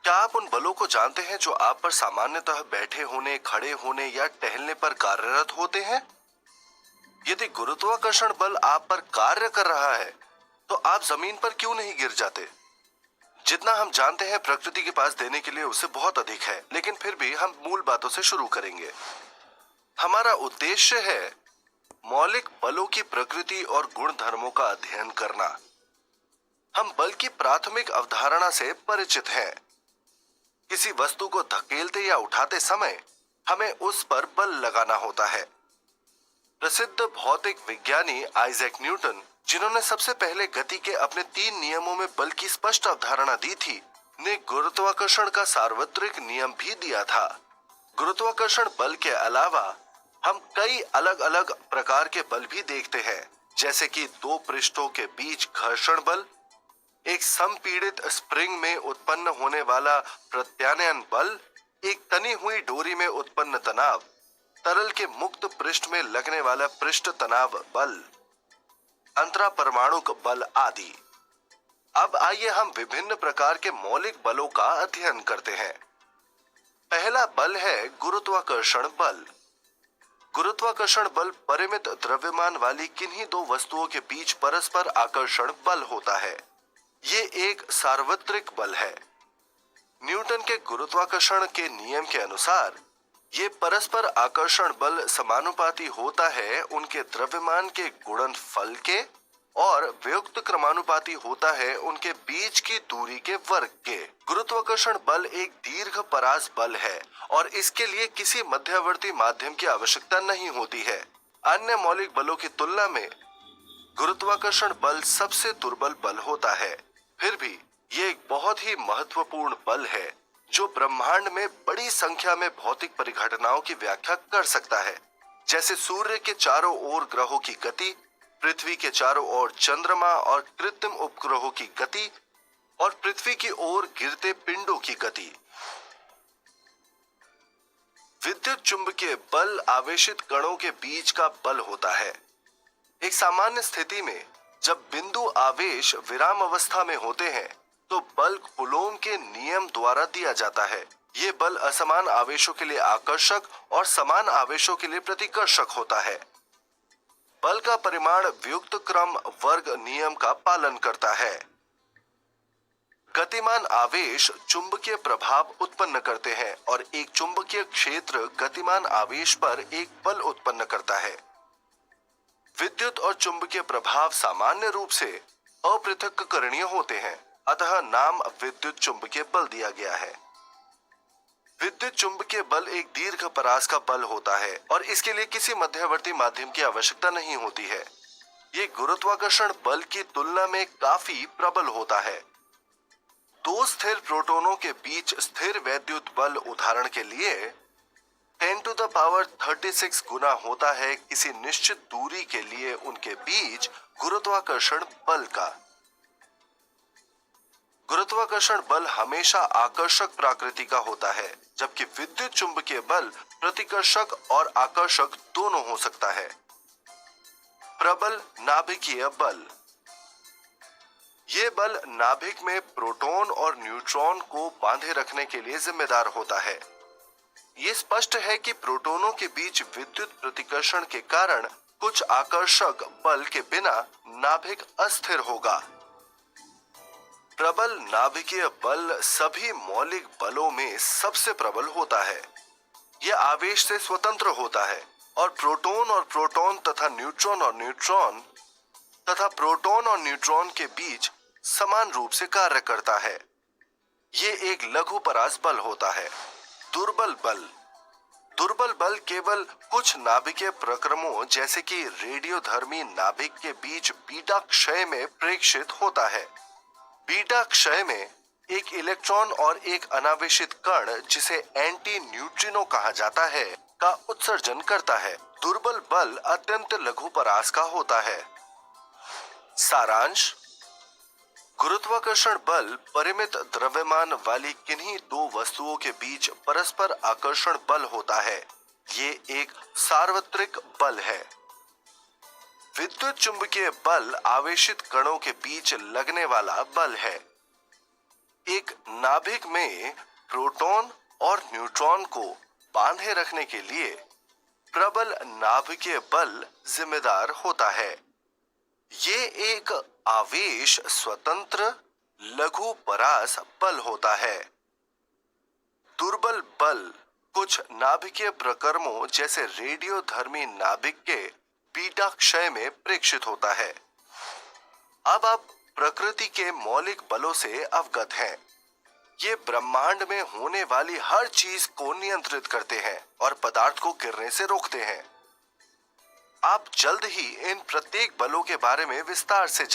क्या आप उन बलों को जानते हैं जो आप पर सामान्यतः बैठे होने, खड़े होने या टहलने पर कार्यरत होते हैं? यदि गुरुत्वाकर्षण बल आप पर कार्य कर रहा है, तो आप जमीन पर क्यों नहीं गिर जाते? जितना हम जानते हैं प्रकृति के पास देने के लिए उससे बहुत अधिक है, लेकिन फिर भी हम मूल बातों से शुरू करेंगे। हमारा उद्देश्य है मौलिक बलों की प्रकृति और गुण धर्मों का अध्ययन करना। हम बल की प्राथमिक अवधारणा से परिचित हैं। किसी वस्तु को धकेलते या उठाते समय हमें उस पर बल लगाना होता है। प्रसिद्ध भौतिक विज्ञानी आइजैक न्यूटन, जिन्होंने सबसे पहले गति के अपने 3 नियमों में बल की स्पष्ट अवधारणा दी थी, ने गुरुत्वाकर्षण का सार्वत्रिक नियम भी दिया था। गुरुत्वाकर्षण बल के अलावा हम कई अलग अलग प्रकार के बल भी देखते हैं, जैसे कि 2 पृष्ठों के बीच घर्षण बल, एक संपीड़ित स्प्रिंग में उत्पन्न होने वाला प्रत्यानयन बल, एक तनी हुई डोरी में उत्पन्न तनाव, तरल के मुक्त पृष्ठ में लगने वाला पृष्ठ तनाव बल, अंतरा परमाणुक बल आदि। अब आइए हम विभिन्न प्रकार के मौलिक बलों का अध्ययन करते हैं। पहला बल है गुरुत्वाकर्षण बल। गुरुत्वाकर्षण बल परिमित द्रव्यमान वाली किन्हीं 2 वस्तुओं के बीच परस्पर आकर्षण बल होता है। ये एक सार्वत्रिक बल है। न्यूटन के गुरुत्वाकर्षण के नियम के अनुसार ये परस्पर आकर्षण बल समानुपाती होता है उनके द्रव्यमान के गुणनफल के, और वियुक्त क्रमानुपाती होता है उनके बीच की दूरी के वर्ग के। गुरुत्वाकर्षण बल एक दीर्घ परास बल है और इसके लिए किसी मध्यवर्ती माध्यम की आवश्यकता नहीं होती है। अन्य मौलिक बलों की तुलना में गुरुत्वाकर्षण बल सबसे दुर्बल बल होता है। फिर भी ये एक बहुत ही महत्वपूर्ण बल है जो ब्रह्मांड में बड़ी संख्या में भौतिक परिघटनाओं की व्याख्या कर सकता है, जैसे सूर्य के चारों ओर ग्रहों की गति, पृथ्वी के चारों ओर चंद्रमा और कृत्रिम उपग्रहों की गति, और पृथ्वी की ओर गिरते पिंडों की गति। विद्युत चुंबकीय बल आवेशित कणों के बीच का बल होता है। एक सामान्य स्थिति में जब बिंदु आवेश विराम अवस्था में होते हैं, तो बल कूलोम के नियम द्वारा दिया जाता है। ये बल असमान आवेशों के लिए आकर्षक और समान आवेशों के लिए प्रतिकर्षक होता है। बल का परिमाण वियुक्त क्रम वर्ग नियम का पालन करता है। गतिमान आवेश चुंबकीय प्रभाव उत्पन्न करते हैं और एक चुंबकीय क्षेत्र गतिमान आवेश पर एक बल उत्पन्न करता है। विद्युत और चुंबकीय प्रभाव सामान्य रूप से अपृथक्करणीय होते हैं, अतः नाम विद्युत चुंबकीय बल दिया गया है। विद्युत चुंबकीय बल एक दीर्घ परास का बल होता है और इसके लिए किसी मध्यवर्ती माध्यम की आवश्यकता नहीं होती है। ये गुरुत्वाकर्षण बल की तुलना में काफी प्रबल होता है। 2 स्थिर प्रोटॉनों के बीच स्थिर वैद्युत बल उदाहरण के लिए 10⁻36 गुना होता है किसी निश्चित दूरी के लिए उनके बीच गुरुत्वाकर्षण बल का। गुरुत्वाकर्षण बल हमेशा आकर्षक प्रकृति का होता है, जबकि विद्युत चुंबकीय बल प्रतिकर्षक और आकर्षक दोनों हो सकता है। प्रबल नाभिकीय बल। ये बल नाभिक में प्रोटॉन और न्यूट्रॉन को बांधे रखने के लिए जिम्मेदार होता है। ये स्पष्ट है कि प्रोटॉनों के बीच विद्युत प्रतिकर्षण के कारण कुछ आकर्षक बल के बिना नाभिक अस्थिर होगा। प्रबल नाभिकीय बल सभी मौलिक बलों में सबसे प्रबल होता है। यह आवेश से स्वतंत्र होता है और प्रोटॉन तथा न्यूट्रॉन तथा प्रोटॉन और न्यूट्रॉन के बीच समान रूप से कार्य करता है। ये एक लघु परास बल होता है। दुर्बल बल। दुर्बल बल केवल कुछ नाभिकीय प्रक्रमों जैसे कि रेडियोधर्मी नाभिक के बीच बीटा क्षय में प्रेक्षित होता है। बीटा क्षय में एक इलेक्ट्रॉन और एक अनावेशित कण, जिसे एंटी न्यूट्रिनो कहा जाता है, का उत्सर्जन करता है। दुर्बल बल अत्यंत लघु परास का होता है। सारांश: गुरुत्वाकर्षण बल परिमित द्रव्यमान वाली किन्हीं 2 वस्तुओं के बीच परस्पर आकर्षण बल होता है। ये एक सार्वत्रिक बल है। विद्युत चुंबकीय बल आवेशित कणों के बीच लगने वाला बल है। एक नाभिक में प्रोटॉन और न्यूट्रॉन को बांधे रखने के लिए प्रबल नाभिकीय बल जिम्मेदार होता है। ये एक आवेश स्वतंत्र लघु परास बल होता है। दुर्बल बल कुछ नाभिकीय प्रक्रमों जैसे रेडियोधर्मी नाभिक के बीटा क्षय में प्रेक्षित होता है। अब आप प्रकृति के मौलिक बलों से अवगत हैं। ये ब्रह्मांड में होने वाली हर चीज को नियंत्रित करते हैं और पदार्थ को गिरने से रोकते हैं। आप जल्द ही इन प्रत्येक बलों के बारे में विस्तार से